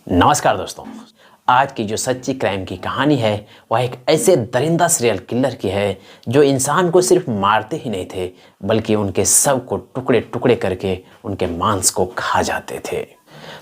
नमस्कार दोस्तों। आज की जो सच्ची क्राइम की कहानी है वह एक ऐसे दरिंदा सीरियल किलर की है जो इंसान को सिर्फ मारते ही नहीं थे बल्कि उनके शव को टुकड़े टुकड़े करके उनके मांस को खा जाते थे।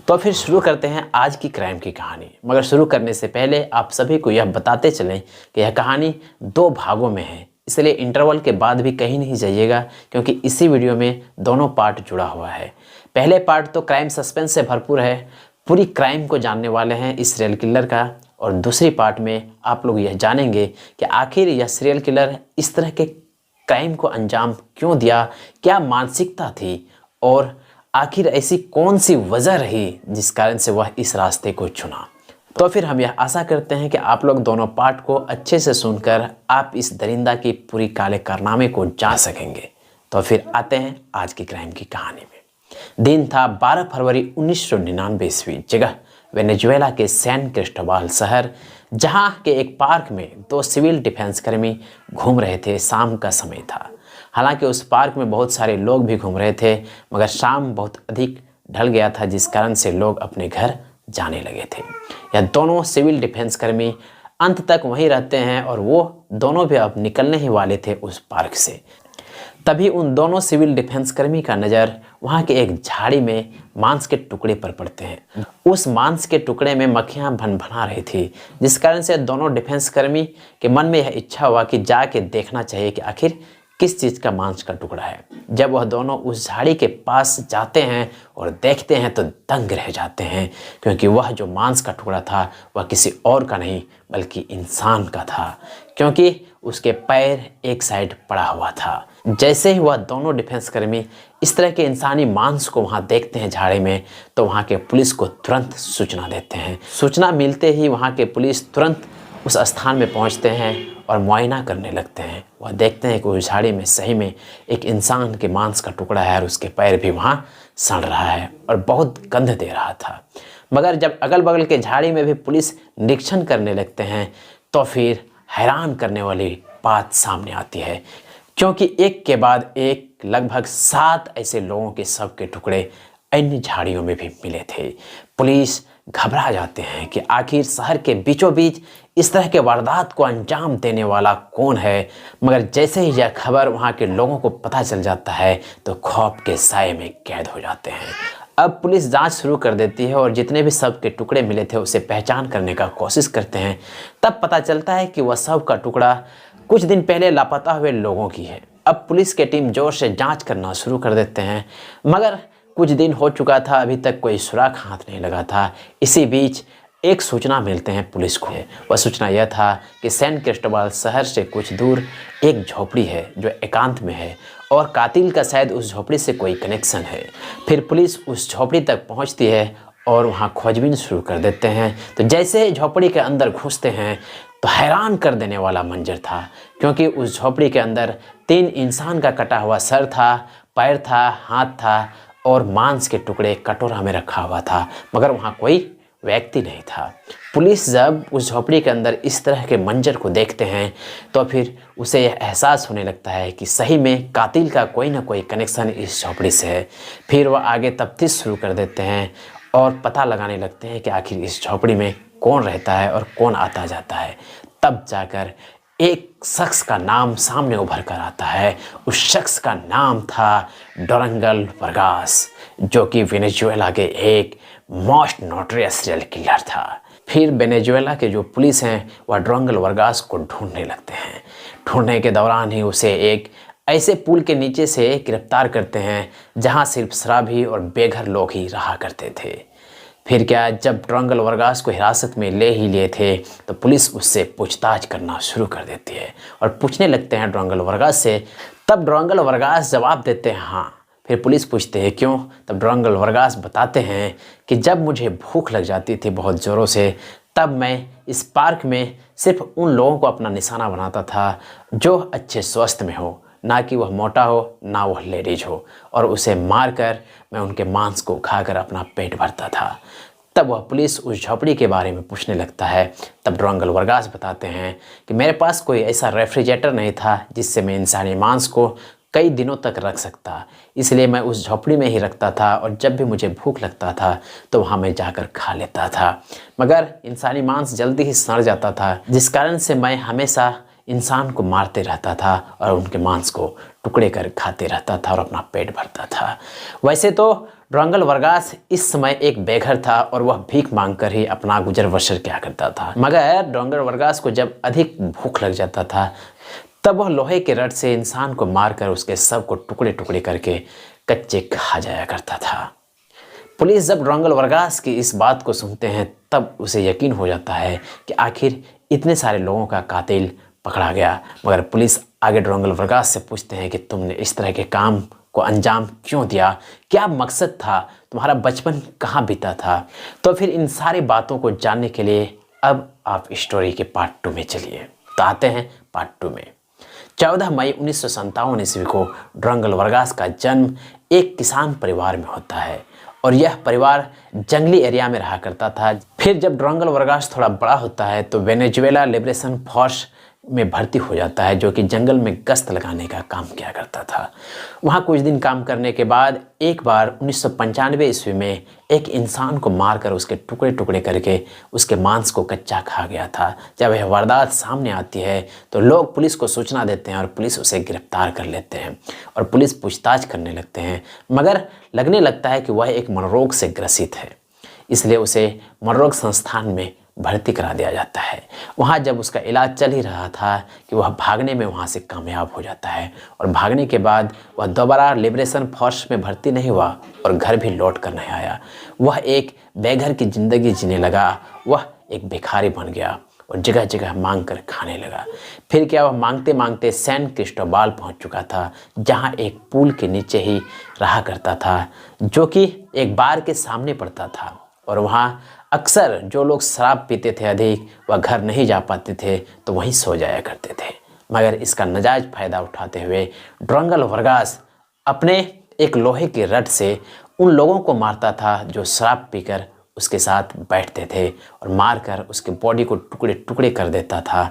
तो फिर शुरू करते हैं आज की क्राइम की कहानी। मगर शुरू करने से पहले आप सभी को यह बताते चलें कि यह कहानी 2 भागों में है, इसलिए इंटरवल के बाद भी कहीं नहीं जाइएगा क्योंकि इसी वीडियो में दोनों पार्ट जुड़ा हुआ है। पहले पार्ट तो क्राइम सस्पेंस से भरपूर है, पूरी क्राइम को जानने वाले हैं इस सीरियल किलर का, और दूसरी पार्ट में आप लोग यह जानेंगे कि आखिर यह सीरियल किलर इस तरह के क्राइम को अंजाम क्यों दिया, क्या मानसिकता थी और आखिर ऐसी कौन सी वजह रही जिस कारण से वह इस रास्ते को चुना। तो फिर हम यह आशा करते हैं कि आप लोग दोनों पार्ट को अच्छे से सुनकर आप इस दरिंदा की पूरी काले कारनामे को जान सकेंगे। तो फिर आते हैं आज की क्राइम की कहानी में। दिन था 12 फरवरी 1999 ईस्वी। जगह वेनेजुएला के सैन क्रिस्टोबाल शहर, जहां के एक पार्क में 2 सिविल डिफेंस कर्मी घूम रहे थे। शाम का समय था। हालांकि उस पार्क में बहुत सारे लोग भी घूम रहे थे, मगर शाम बहुत अधिक ढल गया था जिस कारण से लोग अपने घर जाने लगे थे। यह दोनों सिविल डिफेंस कर्मी अंत तक वहीं रहते हैं और वो दोनों भी अब निकलने ही वाले थे उस पार्क से। तभी उन दोनों सिविल डिफेंस कर्मी का नज़र वहाँ के एक झाड़ी में मांस के टुकड़े पर पड़ते हैं। उस मांस के टुकड़े में मक्खियाँ भनभना रही थी, जिस कारण से दोनों डिफेंस कर्मी के मन में यह इच्छा हुआ कि जाके देखना चाहिए कि आखिर किस चीज़ का मांस का टुकड़ा है। जब वह दोनों उस झाड़ी के पास जाते हैं और देखते हैं तो दंग रह जाते हैं, क्योंकि वह जो मांस का टुकड़ा था वह किसी और का नहीं बल्कि इंसान का था, क्योंकि उसके पैर एक साइड पड़ा हुआ था। जैसे ही वह दोनों डिफेंस कर्मी इस तरह के इंसानी मांस को वहाँ देखते हैं झाड़ी में, तो वहाँ के पुलिस को तुरंत सूचना देते हैं। सूचना मिलते ही वहाँ के पुलिस तुरंत उस स्थान में पहुँचते हैं और मुआयना करने लगते हैं। वह देखते हैं कि उस झाड़ी में सही में एक इंसान के मांस का टुकड़ा है और उसके पैर भी वहाँ सड़ रहा है और बहुत गंध दे रहा था। मगर जब अगल बगल के झाड़ी में भी पुलिस निरीक्षण करने लगते हैं तो फिर हैरान करने वाली बात सामने आती है, क्योंकि एक के बाद एक लगभग 7 ऐसे लोगों के शव के टुकड़े अन्य झाड़ियों में भी मिले थे। पुलिस घबरा जाते हैं कि आखिर शहर के बीचों बीच इस तरह के वारदात को अंजाम देने वाला कौन है। मगर जैसे ही यह खबर वहाँ के लोगों को पता चल जाता है तो खौफ के साए में कैद हो जाते हैं। अब पुलिस जांच शुरू कर देती है और जितने भी शव के टुकड़े मिले थे उसे पहचान करने का कोशिश करते हैं। तब पता चलता है कि वह शव का टुकड़ा कुछ दिन पहले लापता हुए लोगों की है। अब पुलिस की टीम जोर से जांच करना शुरू कर देते हैं, मगर कुछ दिन हो चुका था, अभी तक कोई सुराग हाथ नहीं लगा था। इसी बीच एक सूचना मिलते हैं पुलिस को। वह सूचना यह था कि सैन क्रिस्टोबाल शहर से कुछ दूर एक झोपड़ी है जो एकांत में है और कातिल का शायद उस झोपड़ी से कोई कनेक्शन है। फिर पुलिस उस झोपड़ी तक पहुंचती है और वहां खोजबीन शुरू कर देते हैं। तो जैसे झोपड़ी के अंदर घुसते हैं तो हैरान कर देने वाला मंजर था, क्योंकि उस झोपड़ी के अंदर 3 इंसान का कटा हुआ सर था, पैर था, हाथ था और मांस के टुकड़े कटोरा में रखा हुआ था, मगर वहाँ कोई व्यक्ति नहीं था। पुलिस जब उस झोपड़ी के अंदर इस तरह के मंजर को देखते हैं तो फिर उसे यह एहसास होने लगता है कि सही में कातिल का कोई ना कोई कनेक्शन इस झोपड़ी से है। फिर वह आगे तफ्तीश शुरू कर देते हैं और पता लगाने लगते हैं कि आखिर इस झोपड़ी में कौन रहता है और कौन आता जाता है। तब जाकर एक शख्स का नाम सामने उभर कर आता है। उस शख्स का नाम था डोरंगल वर्गास, जो कि वेनेजुएला के एक मोस्ट नोटोरियस सीरियल किलर था। फिर वेनेजुएला के जो पुलिस हैं वह डोरंगल वर्गास को ढूंढने लगते हैं। ढूंढने के दौरान ही उसे एक ऐसे पुल के नीचे से गिरफ्तार करते हैं जहां सिर्फ शराबी और बेघर लोग ही रहा करते थे। फिर क्या, जब डोरंगल वर्गास को हिरासत में ले ही लिए थे तो पुलिस उससे पूछताछ करना शुरू कर देती है और पूछने लगते हैं डोरंगल वर्गास से। तब डोरंगल वर्गास जवाब देते हैं हाँ। फिर पुलिस पूछते हैं क्यों, तब डोरंगल वर्गास बताते हैं कि जब मुझे भूख लग जाती थी बहुत ज़ोरों से, तब मैं इस पार्क में सिर्फ उन लोगों को अपना निशाना बनाता था जो अच्छे स्वास्थ्य में हो, ना कि वह मोटा हो ना वह लेडीज हो, और उसे मारकर मैं उनके मांस को खाकर अपना पेट भरता था। तब वह पुलिस उस झोपड़ी के बारे में पूछने लगता है। तब डोरंगल वर्गास बताते हैं कि मेरे पास कोई ऐसा रेफ्रिजरेटर नहीं था जिससे मैं इंसानी मांस को कई दिनों तक रख सकता, इसलिए मैं उस झोपड़ी में ही रखता था और जब भी मुझे भूख लगता था तो वहाँ मैं जाकर खा लेता था। मगर इंसानी मांस जल्दी ही सड़ जाता था, जिस कारण से मैं हमेशा इंसान को मारते रहता था और उनके मांस को टुकड़े कर खाते रहता था और अपना पेट भरता था। वैसे तो ड्रोंगल वर्गास इस समय एक बेघर था और वह भीख मांगकर ही अपना गुजर बसर किया करता था। मगर ड्रोंगल वर्गास को जब अधिक भूख लग जाता था तब वह लोहे के रड से इंसान को मारकर उसके शव को टुकड़े टुकड़े करके कच्चे खा जाया करता था। पुलिस जब ड्रोंगल वर्गास की इस बात को सुनते हैं तब उसे यकीन हो जाता है कि आखिर इतने सारे लोगों का कातिल पकड़ा गया। मगर पुलिस आगे ड्रोंगल वर्गास से पूछते हैं कि तुमने इस तरह के काम को अंजाम क्यों दिया, क्या मकसद था, तुम्हारा बचपन कहाँ बीता था। तो फिर इन सारी बातों को जानने के लिए अब आप स्टोरी के पार्ट 2 में चलिए। तो आते हैं पार्ट 2 में। 14 मई 1957 ईस्वी को ड्रोंगल वर्गास का जन्म एक किसान परिवार में होता है और यह परिवार जंगली एरिया में रहा करता था। फिर जब ड्रोंगल वर्गास थोड़ा बड़ा होता है तो वेनेजुएला लिबरेशन फोर्स में भर्ती हो जाता है, जो कि जंगल में गश्त लगाने का काम किया करता था। वहाँ कुछ दिन काम करने के बाद एक बार 1995 ईस्वी में एक इंसान को मारकर उसके टुकड़े टुकड़े करके उसके मांस को कच्चा खा गया था। जब यह वारदात सामने आती है तो लोग पुलिस को सूचना देते हैं और पुलिस उसे गिरफ्तार कर लेते हैं और पुलिस पूछताछ करने लगते हैं। मगर लगने लगता है कि वह एक मनोरोग से ग्रसित है, इसलिए उसे मनोरोग संस्थान में भर्ती करा दिया जाता है। वहाँ जब उसका इलाज चल ही रहा था कि वह भागने में वहाँ से कामयाब हो जाता है और भागने के बाद वह दोबारा लिबरेशन फोर्स में भर्ती नहीं हुआ और घर भी लौट कर नहीं आया। वह एक बेघर की ज़िंदगी जीने लगा। वह एक भिखारी बन गया और जगह जगह मांग कर खाने लगा। फिर क्या, वह मांगते मांगते सैन क्रिस्टोबाल पहुँच चुका था, जहाँ एक पुल के नीचे ही रहा करता था, जो कि एक बार के सामने पड़ता था। और वहाँ अक्सर जो लोग शराब पीते थे अधिक, वह घर नहीं जा पाते थे तो वहीं सो जाया करते थे। मगर इसका नाजायज़ फ़ायदा उठाते हुए ड्रोंगल वर्गास अपने एक लोहे के रड से उन लोगों को मारता था जो शराब पीकर उसके साथ बैठते थे और मारकर उसके बॉडी को टुकड़े टुकड़े कर देता था।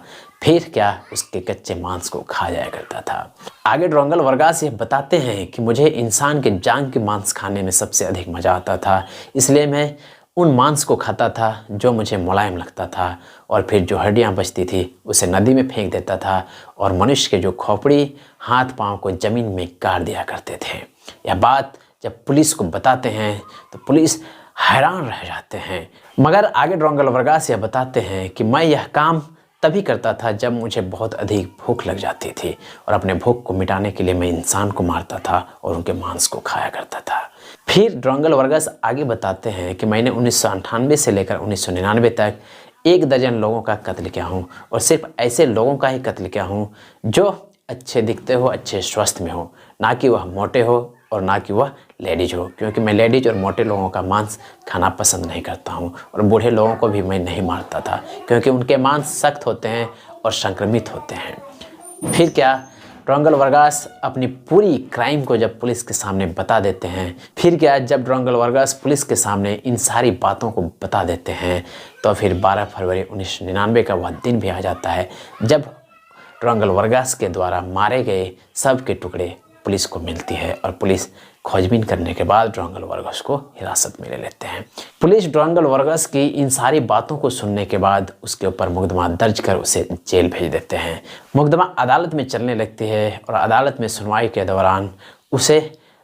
फिर क्या, उसके कच्चे मांस को खा जाया करता था। आगे ड्रोंगल वर्गास ये बताते हैं कि मुझे इंसान के जांग के मांस खाने में सबसे अधिक मज़ा आता था, इसलिए मैं उन मांस को खाता था जो मुझे मुलायम लगता था और फिर जो हड्डियाँ बचती थी उसे नदी में फेंक देता था और मनुष्य के जो खोपड़ी हाथ पांव को ज़मीन में गाड़ दिया करते थे। यह बात जब पुलिस को बताते हैं तो पुलिस हैरान रह जाते हैं। मगर आगे ड्रोंगल वर्गास यह बताते हैं कि मैं यह काम तभी करता था जब मुझे बहुत अधिक भूख लग जाती थी और अपने भूख को मिटाने के लिए मैं इंसान को मारता था और उनके मांस को खाया करता था। फिर ड्रोंगल वर्गास आगे बताते हैं कि मैंने 1998 से लेकर 1999 तक 1 दर्जन लोगों का कत्ल किया हूँ और सिर्फ ऐसे लोगों का ही कत्ल किया हूँ जो अच्छे दिखते हो, अच्छे स्वस्थ में हो, ना कि वह मोटे हो और ना कि वह लेडीज हो, क्योंकि मैं लेडीज और मोटे लोगों का मांस खाना पसंद नहीं करता हूँ। और बूढ़े लोगों को भी मैं नहीं मारता था क्योंकि उनके मांस सख्त होते हैं और संक्रमित होते हैं। फिर क्या, ड्रोंगल वर्गास अपनी पूरी क्राइम को जब पुलिस के सामने बता देते हैं। फिर क्या, जब ड्रोंगल वर्गास पुलिस के सामने इन सारी बातों को बता देते हैं तो फिर 12 फरवरी 1999 का वह दिन भी आ जाता है जब ड्रोंगल वर्गास के द्वारा मारे गए सब के टुकड़े पुलिस को मिलती है और पुलिस खोजबीन करने के बाद ड्रोंगल वर्गास को हिरासत में ले लेते हैं। पुलिस ड्रोंगल वर्गास की इन सारी बातों को सुनने के बाद उसके ऊपर मुकदमा दर्ज कर उसे जेल भेज देते हैं। मुकदमा अदालत में चलने लगती है और अदालत में सुनवाई के दौरान उसे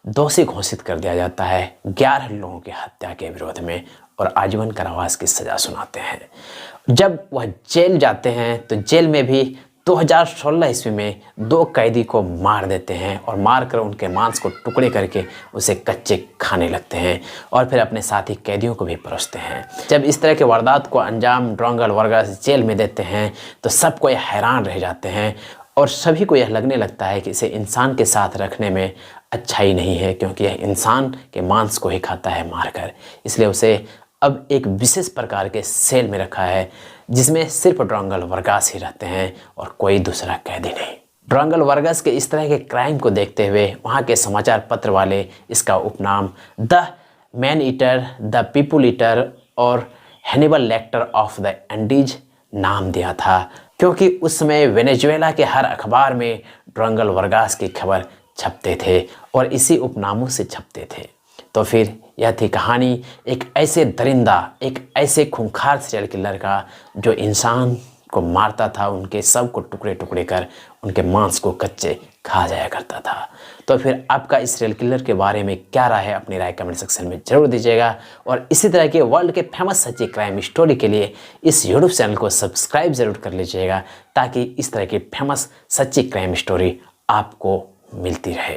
दोषी घोषित कर दिया जाता है 11 लोगों की हत्या के विरोध में और आजीवन कारावास की सज़ा सुनाते हैं। जब वह जेल जाते हैं तो जेल में भी 2016 ईस्वी में 2 कैदी को मार देते हैं और मारकर उनके मांस को टुकड़े करके उसे कच्चे खाने लगते हैं और फिर अपने साथी कैदियों को भी परोसते हैं। जब इस तरह के वारदात को अंजाम ड्रोंगल वर्गास जेल में देते हैं तो सबको हैरान रह जाते हैं और सभी को यह लगने लगता है कि इसे इंसान के साथ रखने में अच्छाई नहीं है, क्योंकि यह इंसान के मांस को ही खाता है मारकर। इसलिए उसे अब एक विशेष प्रकार के सेल में रखा है जिसमें सिर्फ ड्रोंगल वर्गास ही रहते हैं और कोई दूसरा कैदी नहीं। ड्रोंगल वर्गास के इस तरह के क्राइम को देखते हुए वहाँ के समाचार पत्र वाले इसका उपनाम the man eater, the people eater और Hannibal Lecter of the Andes नाम दिया था, क्योंकि उस समय वेनेजुएला के हर अखबार में ड्रोंगल वर्गास की खबर छपते थे और इसी उपनामों से छपते थे। तो फिर यह थी कहानी एक ऐसे दरिंदा, एक ऐसे खूंखार सीरियल किलर का जो इंसान को मारता था, उनके सब को टुकड़े टुकड़े कर उनके मांस को कच्चे खा जाया करता था। तो फिर आपका इस सीरियल किलर के बारे में क्या राय है, अपनी राय कमेंट सेक्शन में जरूर दीजिएगा। और इसी तरह के वर्ल्ड के फेमस सच्ची क्राइम स्टोरी के लिए इस यूट्यूब चैनल को सब्सक्राइब जरूर कर लीजिएगा, ताकि इस तरह की फेमस सच्ची क्राइम स्टोरी आपको मिलती रहे।